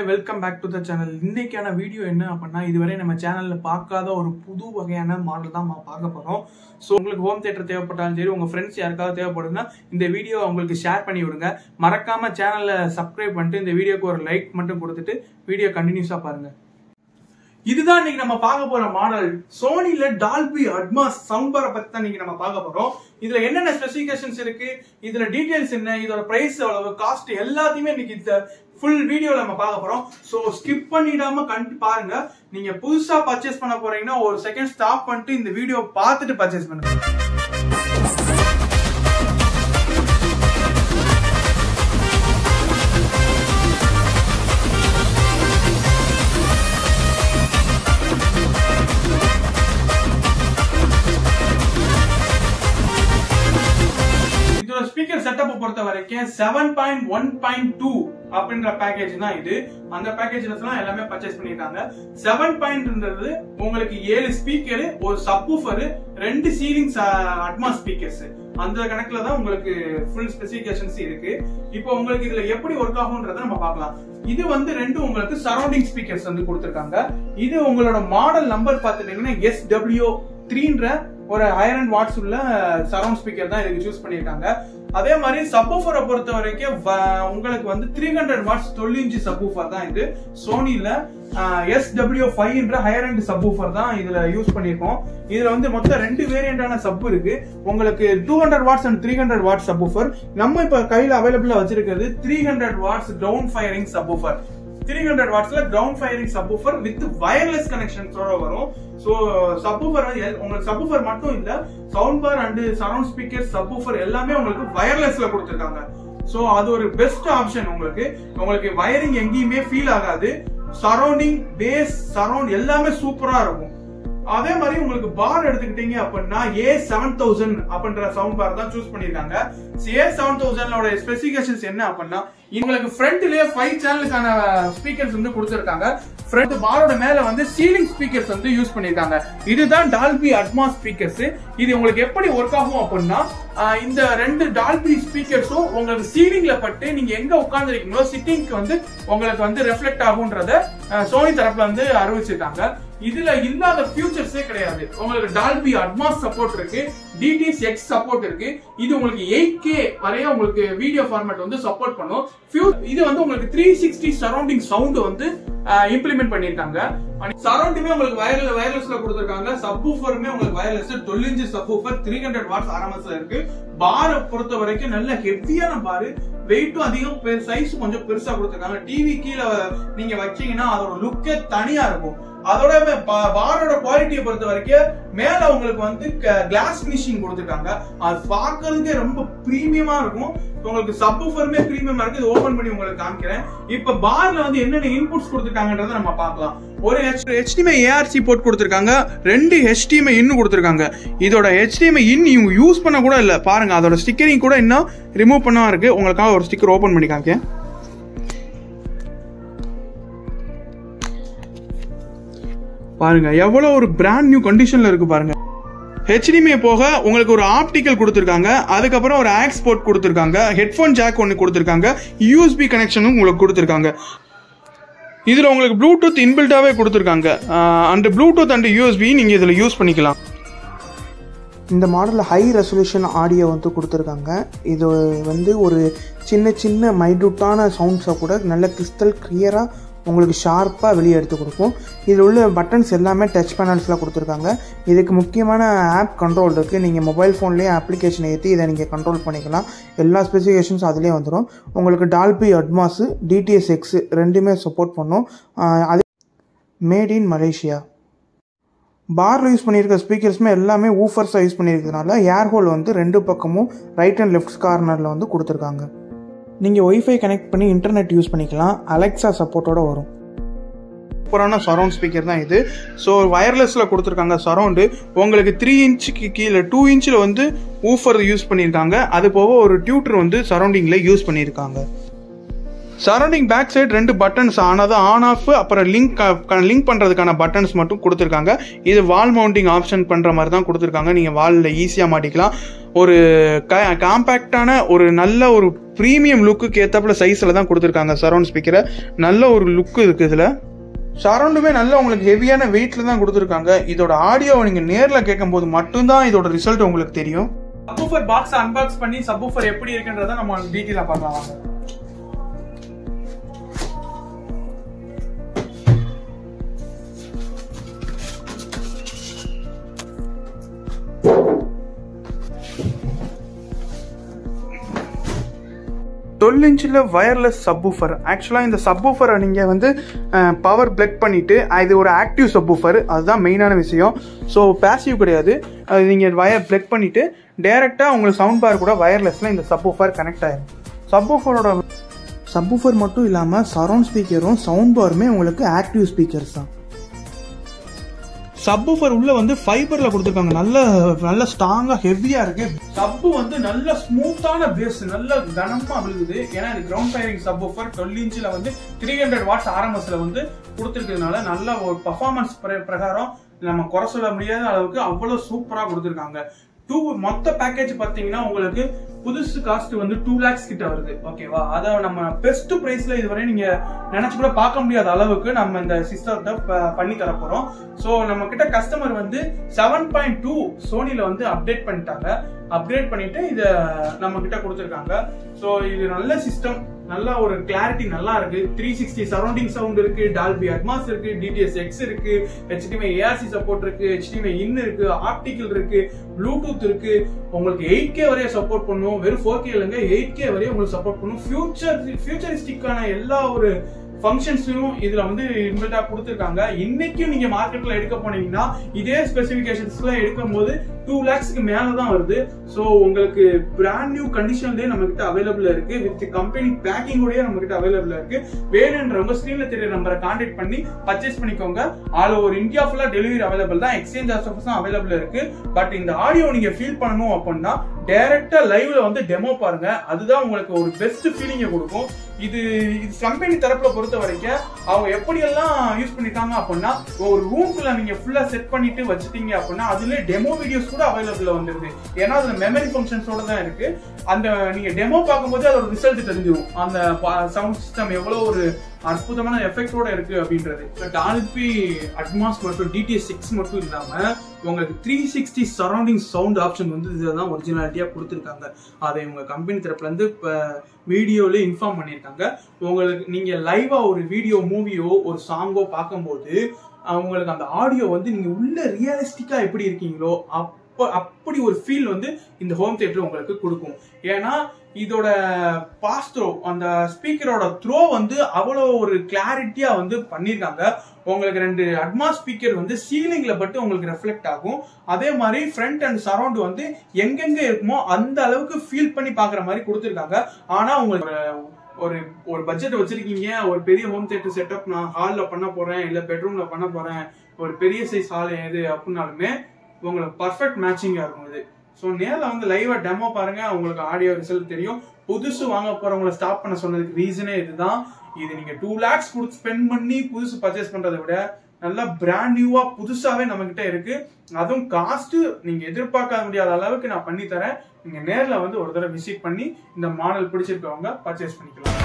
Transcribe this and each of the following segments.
Welcome back to the channel. இன்னைக்கான video என்ன அப்படின்னா, இதுவரை நம்ம சேனல்ல பார்க்காத ஒரு புது வகையான மாடல் தான் பார்க்க போறோம். ஸோ உங்களுக்கு ஹோம் தியேட்டர் தேவைப்பட்டாலும் சரி, உங்க ஃப்ரெண்ட்ஸ் யாருக்காவது தேவைப்படுதுன்னா இந்த வீடியோ உங்களுக்கு ஷேர் பண்ணி விடுங்க. மறக்காம சேனலை சப்ஸ்கிரைப் பண்ணிட்டு இந்த வீடியோக்கு ஒரு லைக் மட்டும் கொடுத்துட்டு வீடியோ கண்டினியூஸா பாருங்க. இதுதான் இன்னைக்கு நம்ம பார்க்க போற மாடல். சோனில டால்பி அட்மாஸ் சவுண்ட் பாரை பத்தி தான் இன்னைக்கு நம்ம பார்க்க போறோம். இதுல என்னென்ன ஸ்பெசிபிகேஷன்ஸ் இருக்கு, இதுல டீடைல்ஸ் என்ன, இதோட பிரைஸ் எவ்வளவு, காஸ்ட் எல்லாத்தையுமே இன்னைக்கு இந்த ஃபுல் வீடியோல நம்ம பார்க்க போறோம். சோ ஸ்கிப் பண்ணிடாம பாருங்க. நீங்க புதுசா பர்ச்சேஸ் பண்ண போறீங்கன்னா ஒரு செகண்ட் ஸ்டாப் பண்ணிட்டு இந்த வீடியோ பார்த்துட்டு பர்ச்சேஸ் பண்ணுங்க. ஸ்பீக்கர் செட்டப் பொறுத்த வரைக்கும் 7.1.2 அப்படின்ற பேக்கேஜ் தான் இது. அந்த பேக்கேஜ்ல எல்லாமே பர்ச்சேஸ் பண்ணிருக்காங்க. 7.ன்றது உங்களுக்கு 7 ஸ்பீக்கர், ஒரு சப்வூஃபர், 2 சீலிங் அட்மாஸ் ஸ்பீக்கர்ஸ், அந்த கணக்குல தான் உங்களுக்கு ஃபுல் ஸ்பெசிபிகேஷன்ஸ் இருக்கு. இப்போ உங்களுக்கு இதுல எப்படி ஒர்க் ஆகும்ன்றத நம்ம பார்க்கலாம். இது ரெண்டு உங்களுக்கு சரௌண்டிங் ஸ்பீக்கர்ஸ் கொடுத்திருக்காங்க. இது உங்களோட மாடல் நம்பர் பாத்துட்டீங்கன்னா SW3ன்ற ஒரு ஹையர் அண்ட் வாட்ஸ் உள்ள சரௌண்ட் ஸ்பீக்கர் தான் இதுக்கு சூஸ் பண்ணிருக்காங்க. அதே மாதிரி சப்வூஃபரை பொறுத்த வரைக்கும் உங்களுக்கு 300 வாட்ஸ் 12 இன்ச் சப்வூஃபர் தான் இது. சோனில SW5ன்ற ஹையர் அண்ட் சப்வூஃபர் தான் இதுல யூஸ் பண்ணிருக்கோம். இதுல மொத்தம் 2 வேரியண்டான சப் இருக்கு. உங்களுக்கு 200 வாட்ஸ் அண்ட் 300 வாட்ஸ் சப்வூஃபர். நம்ம இப்ப கையில அவைலபிளா வச்சிருக்கிறது 300 வாட்ஸ் கிரவுண்ட் ஃபயரிங் சப்வூஃபர். 300 வாட்ஸ்ல ground firing subwoofer with wireless கனெக்ஷன்ஸோட வரும். சோ சப்வூஃபர் உங்களுக்கு சப்வூஃபர் மட்டும் இல்ல, sound bar and surround speaker, subwoofer எல்லாமே உங்களுக்கு வயர்லெஸ்ல கொடுத்திருக்காங்க. சோ அது ஒரு பெஸ்ட் ஆப்ஷன். உங்களுக்கு வயரிங் எங்கேயுமே ஃபீல் ஆகாது. சரௌண்டிங், பேஸ், சரவுண்ட் எல்லாமே சூப்பரா இருக்கும். அதே மாதிரி உங்களுக்கு பார் எடுத்துக்கிட்டீங்க அப்படின்னா A7000 அப்படின்ற சவுண்ட் பார் தான் சூஸ் பண்ணிருக்காங்க. A7000ஓட ஸ்பெசிபிகேஷன்ஸ் என்ன அப்படின்னா, உங்களுக்கு ஃப்ரண்ட்லயே 5 சேனலுக்கான ஸ்பீக்கர்ஸ் கொடுத்திருக்காங்க. ஃப்ரண்ட் பாரோட மேல சீலிங் ஸ்பீக்கர்ஸ் யூஸ் பண்ணிருக்காங்க. இதுதான் டால்பி அட்மாஸ் ஸ்பீக்கர்ஸ். இது உங்களுக்கு எப்படி ஒர்க் ஆகும் அப்படின்னா, இந்த 2 டால்பி ஸ்பீக்கர்ஸும் உங்களுக்கு சீலிங்ல பட்டு நீங்க எங்க உட்கார்ந்துருக்கீங்களோ சிட்டிங்க்கு உங்களுக்கு ரெஃப்ளெக்ட் ஆகும்ன்றத சோனி தரப்புல அறிவிச்சிருக்காங்க. இதுல இல்லாத ஃபியூச்சர்ஸே கிடையாது. உங்களுக்கு டால்பி அட்மாஸ் சப்போர்ட் இருக்கு, DTS:X சப்போர்ட் இருக்கு. இது உங்களுக்கு 8K வரைய உங்களுக்கு வீடியோ ஃபார்மேட் சப்போர்ட் பண்ணும். இது உங்களுக்கு 360 சரௌண்டிங் சவுண்ட் இம்ப்ளிமெண்ட் பண்ணிருக்காங்க. சரௌண்டுமே உங்களுக்கு வயர்லெஸ்ல கொடுத்திருக்காங்க. சப்வூஃபருமே உங்களுக்கு வயர்லெஸ் 12 இன்ச் சப்வூஃபர், 300 வாட்ஸ் RMSல இருக்கு. பார பொறுத்த வரைக்கும் நல்ல ஹெவியான பாரு, வெயிட்டும் அதிகம், சைஸ் கொஞ்சம் பெருசா கொடுத்திருக்காங்க. டிவி கீழே நீங்க வச்சீங்கன்னா அதோட லுக்கே தனியா இருக்கும். அதோட பாரோட குவாலிட்டியை பொறுத்த வரைக்கும் மேல உங்களுக்கு கிளாஸ் பினிஷிங் கொடுத்திருக்காங்க. அது பாக்குறதுக்கே ரொம்ப பிரீமியமா இருக்கும். உங்களுக்கு சப்வூஃபருமே பிரீமியமா இருக்கு. இது ஓபன் பண்ணி உங்களுக்கு காமிக்கிறேன். இப்ப பார்ல என்னென்ன இன்புட்ஸ் கொடுத்திருக்காங்கன்றத நம்ம பார்க்கலாம். ஒரு HDMI ARC போர்ட் கொடுத்திருக்காங்க, 2 HDMI இன் கொடுத்திருக்காங்க. இதோட HDMI இன் இவங்க யூஸ் பண்ண கூட இல்ல. பாருங்க, அதோட ஸ்டிக்கரிங் கூட இன்னும் ரிமூவ் பண்ணா இருக்கு. உங்களுக்காக ஒரு ஸ்டிக்கர் ஓபன் பண்ணி காமிக்க. பாருங்க எவ்வளவு ஒரு பிராண்ட் நியூ கண்டிஷன்ல இருக்கு பாருங்க. HDMI போக உங்களுக்கு ஒரு ஆப்டிக்கல் கொடுத்திருக்காங்க. அதுக்கப்புறம் ஒரு ஆக்ஸ் போர்ட் கொடுத்திருக்காங்க. ஹெட்போன் ஜாக் ஒன்னு கொடுத்திருக்காங்க. USB கனெக்ஷனும் உங்களுக்கு கொடுத்திருக்காங்க. இதுல உங்களுக்கு ப்ளூடூத் இன்பில்டாவே கொடுத்திருக்காங்க. அண்ட் ப்ளூடூத் அண்ட் USB நீங்க இதுல யூஸ் பண்ணிக்கலாம். இந்த மாடலில் ஹை ரெசல்யூஷன் ஆடியோ கொடுத்துருக்காங்க. இது ஒரு சின்ன சின்ன மைட்யூட்டான சவுண்ட்ஸை கூட நல்ல கிறிஸ்டல் கிளியராக உங்களுக்கு ஷார்ப்பாக வெளியே எடுத்து கொடுக்கும். இதில் உள்ள பட்டன்ஸ் எல்லாமே டச் பேனல்ஸில் கொடுத்துருக்காங்க. இதுக்கு முக்கியமான ஆப் கண்ட்ரோல் இருக்குது. நீங்கள் மொபைல் ஃபோன்லேயே அப்ளிகேஷன் ஏற்றி இதை நீங்கள் கண்ட்ரோல் பண்ணிக்கலாம். எல்லா ஸ்பெசிஃபிகேஷன்ஸ் அதிலே வந்துடும். உங்களுக்கு டால்பி அட்மாஸ், DTS:X ரெண்டுமே சப்போர்ட் பண்ணும். அது மேட் இன் மலேசியா. பாரில் யூஸ் பண்ணியிருக்க ஸ்பீக்கர்ஸுமே எல்லாமே ஊஃபர்ஸாக யூஸ் பண்ணியிருக்கிறதுனால ஏர் ஹோல் 2 பக்கமும் ரைட் அண்ட் லெஃப்ட் கார்னரில் கொடுத்துருக்காங்க. நீங்கள் ஒய்ஃபை கனெக்ட் பண்ணி இன்டர்நெட் யூஸ் பண்ணிக்கலாம். அலெக்ஸா சப்போர்ட்டோட வரும். சூப்பரான சரௌண்ட் ஸ்பீக்கர் தான் இது. ஸோ வயர்லெஸ்ல கொடுத்துருக்காங்க. சரௌண்டு உங்களுக்கு 3 இன்ச்சுக்கு கீழே 2 இன்ச்சில் ஊஃபர் யூஸ் பண்ணியிருக்காங்க. அது போக ஒரு டியூட்டர் சரௌண்டிங்கில் யூஸ் பண்ணியிருக்காங்க. சரௌண்டிங் பேக் சைடு 2 பட்டன்ஸ் ஆனது ஆன் ஆஃப், அப்புறம் லிங்க் பண்ணுறதுக்கான பட்டன்ஸ் மட்டும் கொடுத்துருக்காங்க. இது வால் மவுண்டிங் ஆப்ஷன் பண்ணுற மாதிரி தான் கொடுத்துருக்காங்க. நீங்கள் வாலில் ஈஸியாக மாட்டிக்கலாம். ஒரு காம்பேக்டான ஒரு நல்ல ஒரு ப்ரீமியம் லுக்குக்கு ஏற்றப்பல சைஸில் தான் கொடுத்துருக்காங்க சரௌண்ட் ஸ்பீக்கரை. நல்ல ஒரு லுக்கு இருக்குது இதில். சரௌண்டுமே நல்ல உங்களுக்கு ஹெவியான வெயிட்டில் தான் கொடுத்துருக்காங்க. இதோட ஆடியோவை நீங்கள் நேரில் கேட்கும்போது மட்டும்தான் இதோட ரிசல்ட் உங்களுக்கு தெரியும். சப்வூஃபர் பாக்ஸ் அன்பாக்ஸ் பண்ணி சப்வூஃபர் எப்படி இருக்குன்றதை நம்ம டீட்டெயிலாக பார்க்கலாம். இன்ச்சில் வயர்லெஸ் சப்வூஃபர். ஆக்சுவலாக இந்த சப்வூஃபரை நீங்கள் வந்து பவர் பிளக் பண்ணிவிட்டு இது ஒரு ஆக்டிவ் சப்வூஃபர், அதுதான் மெயினான விஷயம். ஸோ பேசிவ் கிடையாது. அது நீங்கள் வயர் பிளக் பண்ணிவிட்டு டேரெக்டாக உங்களுக்கு சவுண்ட் பார் கூட வயர்லெஸில் இந்த சப்வூஃபர் கனெக்ட் ஆகிடும். சப்வூஃபர் மட்டும் இல்லாமல் சரௌண்ட் ஸ்பீக்கரும் சவுண்ட் பாருமே உங்களுக்கு ஆக்டிவ் ஸ்பீக்கர்ஸ் தான். சப்வூஃபர் உள்ள வந்து ஃபைபர்ல கொடுத்துருக்காங்க. நல்ல ஸ்ட்ராங்கா ஹெவியா இருக்கு. சப்பு வந்து நல்ல ஸ்மூத்தான பேஸ், நல்ல கனமா விழுகுது. ஏன்னா இது கிரவுண்ட் ஃபயரிங் சப்வூஃபர் 12 இன்ச்சில் வந்து 300 வாட்ஸ் RMSல வந்து கொடுத்துருக்கிறதுனால நல்ல ஒரு பர்ஃபார்மன்ஸ் பிரகாரம் நம்ம குறை சொல்ல முடியாத அளவுக்கு அவ்வளவு சூப்பரா கொடுத்துருக்காங்க. மொத்த பேக்கேஜ் பாத்தீங்கன்னா உங்களுக்கு புதுசு காஸ்ட் வந்து 2 lakhs கிட்ட வருது. ஓகேவா? அதை நம்ம பெஸ்ட் பிரைஸ்ல இதுவரை நீங்க நினைச்சு கூட பார்க்க முடியாத அளவுக்கு நம்ம இந்த சிஸ்டத்தை பண்ணி தர போறோம். சோ நம்ம கிட்ட கஸ்டமர் வந்து 7.2 சோனில வந்து அப்டேட் பண்ணிட்டாங்க. அப்டேட் பண்ணிட்டு இத நம்ம கிட்ட கொடுத்துருக்காங்க. சோ இது நல்ல சிஸ்டம், நல்ல ஒரு கிளாரிட்டி நல்லா இருக்கு. 360 சரௌண்டிங் சவுண்ட் இருக்கு, டால்பி அட்மாஸ் இருக்கு, DTS-X இருக்கு, HDMI ARC சப்போர்ட் இருக்கு, HDMI in இருக்கு, ஆப்டிகல் இருக்கு, ப்ளூடூத் இருக்கு. உங்களுக்கு 8K வரைய சப்போர்ட் பண்ணும். வெறும் 4K இல்லைங்க, 8K வரைய உங்களுக்கு சப்போர்ட் பண்ணும். ஃபியூச்சரிஸ்டிக்கான எல்லா ஒரு ஃபங்க்ஷன்ஸையும் இதுல வந்து இன்பில்டா கொடுத்துருக்காங்க. இன்னைக்கும் நீங்க மார்க்கெட்ல எடுக்க போனீங்கன்னா இதே ஸ்பெசிபிகேஷன்ஸ்ல எடுக்கும் போது 2 lakhsக்கு மேலதான் வருது. சோ உங்களுக்கு பிராண்ட் நியூ கண்டிஷன்லயே நம்ம கிட்ட அவைலபிள் இருக்கு. வித் கம்பெனி பேக்கிங்கோடய நம்ம கிட்ட அவைலபிள் இருக்கு. வேணுன்றவங்க ஸ்கிரீன்ல தெரிய நம்பரை கான்டாக்ட் பண்ணி பர்ச்சேஸ் பண்ணிக்கோங்க. ஆல் ஓவர் இந்தியா ஃபுல்லா டெலிவரி அவைலபிள் தான். எக்ஸ்சேஞ்ச் ஆஃபர்ஸும் அவைலபிள் இருக்கு. பட் இந்த ஆடியோ நீங்க ஃபீல் பண்ணணும் அப்படின்னா டைரக்டா லைவ்ல வந்து டெமோ பாருங்க. அதுதான் உங்களுக்கு ஒரு பெஸ்ட் ஃபீலிங்கை கொடுக்கும். இது கம்பெனி தரப்புல பொறுத்த வரைக்கும் அவங்க எப்படி எல்லாம் யூஸ் பண்ணிட்டாங்க அப்படின்னா, ஒரு ரூம்குள்ள நீங்க ஃபுல்லா செட் பண்ணிட்டு வச்சுட்டீங்க அப்படின்னா அதுல டெமோ வீடியோஸ் கூட அவைலபிள் வந்துருது. ஏன்னா அதுல மெமரி ஃபங்க்ஷன்ஸோட தான் இருக்கு. அந்த நீங்க டெமோ பார்க்கும்போது அதோட ரிசல்ட் தெரிஞ்சிடும். அந்த சவுண்ட் சிஸ்டம் எவ்வளவு ஒரு அற்புதமான எஃபெக்டோட இருக்கு அப்படின்றது. டால்பி அட்மாஸ் மற்றும் DTS-X மட்டும் இல்லாம உங்களுக்கு 360 சரௌண்டிங் சவுண்ட் ஆப்ஷன் வந்து இதுதான் ஒரிஜினாலிட்டியா கொடுத்துருக்காங்க. அதை உங்க கம்பெனி தரப்புல இருந்து வீடியோல இன்ஃபார்ம் பண்ணியிருக்காங்க. உங்களுக்கு நீங்க லைவா ஒரு வீடியோ, மூவியோ, ஒரு சாங்கோ பார்க்கும்போது உங்களுக்கு அந்த ஆடியோ வந்து நீங்க உள்ள ரியலிஸ்டிக்கா எப்படி இருக்கீங்களோ அப்படி ஒரு ஃபீல் வந்து இந்த ஹோம் தியேட்டர் உங்களுக்கு கொடுக்கும். ஏன்னா இதோட பாஸ் த்ரோ, அந்த ஸ்பீக்கரோட த்ரோ வந்து அவ்வளோ ஒரு கிளாரிட்டியா வந்து பண்ணியிருக்காங்க. உங்களுக்கு 2 அட்மாஸ் ஸ்பீக்கர் வந்து சீலிங்ல பட்டு உங்களுக்கு ரெஃப்ளெக்ட் ஆகும். அதே மாதிரி ஃப்ரண்ட் அண்ட் சரௌண்ட் வந்து எங்கெங்க இருக்குமோ அந்த அளவுக்கு ஃபீல் பண்ணி பாக்குற மாதிரி கொடுத்துருக்காங்க. ஆனா உங்களுக்கு ஒரு பட்ஜெட் வச்சிருக்கீங்க, ஒரு பெரிய ஹோம் தியேட்டர் செட்டப் நான் ஹால்ல பண்ண போறேன், இல்ல பெட்ரூம்ல பண்ண போறேன், ஒரு பெரிய சைஸ் ஹால் எது அப்படின்னாலுமே உங்களுக்கு பர்ஃபெக்ட் மேட்சிங்கா இருக்கும் இது. ஸோ நேரில் வந்து லைவா டெமோ பாருங்க, உங்களுக்கு ஆடியோ ரிசல்ட் தெரியும். புதுசு வாங்க போறவங்களை ஸ்டாப் பண்ண சொன்னதுக்கு ரீசனே இதுதான். இது நீங்க 2 lakhs கொடுத்து ஸ்பெண்ட் பண்ணி புதுசு பர்ச்சேஸ் பண்றதை விட நல்லா பிராண்ட் நியூவா புதுசாவே நம்ம கிட்ட இருக்கு. அதுவும் காஸ்ட் நீங்க எதிர்பார்க்க முடியாத அளவுக்கு நான் பண்ணி தரேன். நீங்க நேரில் வந்து ஒரு தடவை விசிட் பண்ணி இந்த மாடல் பிடிச்சிருக்கவங்க பர்ச்சேஸ் பண்ணிக்கலாம்.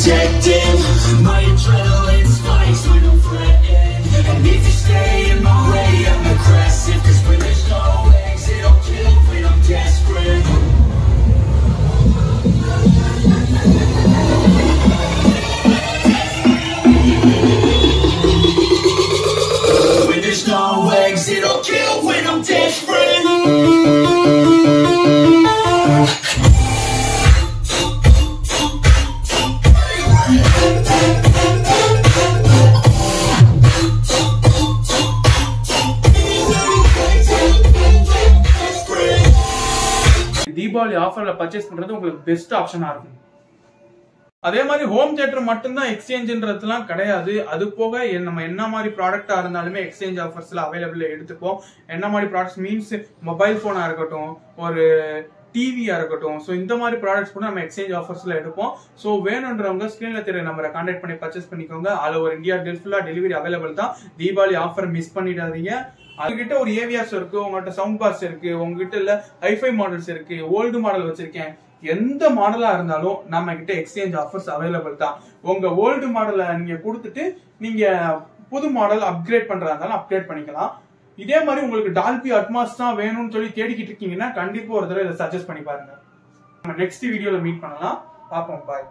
protective. My adrenaline spikes when I'm threatened. And if you stay in my way, I'm aggressive. Cause when there's no exit, I'll kill when I'm desperate. When there's no exit, I'll kill when I'm desperate. Deepavali ஆஃபர்ல purchase பண்றது உங்களுக்கு best ஆப்ஷனா இருக்கும். அதே மாதிரி home theatre மட்டும்தான் எக்ஸ்சேஞ்சுன்றதுலாம் கிடையாது. அது போக நம்ம என்ன மாதிரி ப்ராடக்டா இருந்தாலுமே எக்ஸ்சேஞ்ச் ஆஃபர்ஸ்ல அவைலபிள் எடுத்துப்போம். என்ன மாதிரி ப்ராடக்ட்ஸ் மீன்ஸ் மொபைல் போனா இருக்கட்டும், ஒரு டிவியா இருக்கட்டும், ஸோ இந்த மாதிரி ப்ராடக்ட்ஸ் கூட நம்ம எக்ஸ்சேஞ்ச் ஆஃபர்ஸ்ல எடுப்போம். ஸோ வேணுன்றவங்க ஸ்கிரீன்ல தெரிய நம்பரை கான்டாக்ட் பண்ணி பர்ச்சேஸ் பண்ணிக்கோங்க. ஆல் ஓவர் இந்தியா ஃபுல்லா டெலிவரி அவைலபிள் தான். தீபாவளி ஆஃபர் மிஸ் பண்ணிடாதீங்க. உங்ககிட்ட ஒரு ஏவியாஸ் இருக்கு, உங்ககிட்ட சவுண்ட் பாஸ் இருக்கு, உங்ககிட்ட இல்ல ஹைஃபை மாடல்ஸ் இருக்கு, ஓல்டு மாடல் வச்சிருக்கேன், எந்த மாடலா இருந்தாலும் நம்ம கிட்ட எக்ஸ்சேஞ்ச் ஆஃபர்ஸ் அவைலபிள் தான். உங்க ஓல்டு மாடலை நீங்க கொடுத்துட்டு நீங்க புது மாடல் அப்கிரேட் பண்றதா இருந்தாலும் அப்கிரேட் பண்ணிக்கலாம். இதே மாதிரி உங்களுக்கு டால்பி அட்மாஸ் தான் வேணும்னு சொல்லி தேடிக்கிட்டு இருக்கீங்கன்னா கண்டிப்பா ஒரு தடவை இதை சஜஸ்ட் பண்ணி பாருங்க. நம்ம நெக்ஸ்ட் வீடியோல மீட் பண்ணலாம். பாப்போம். பாய்.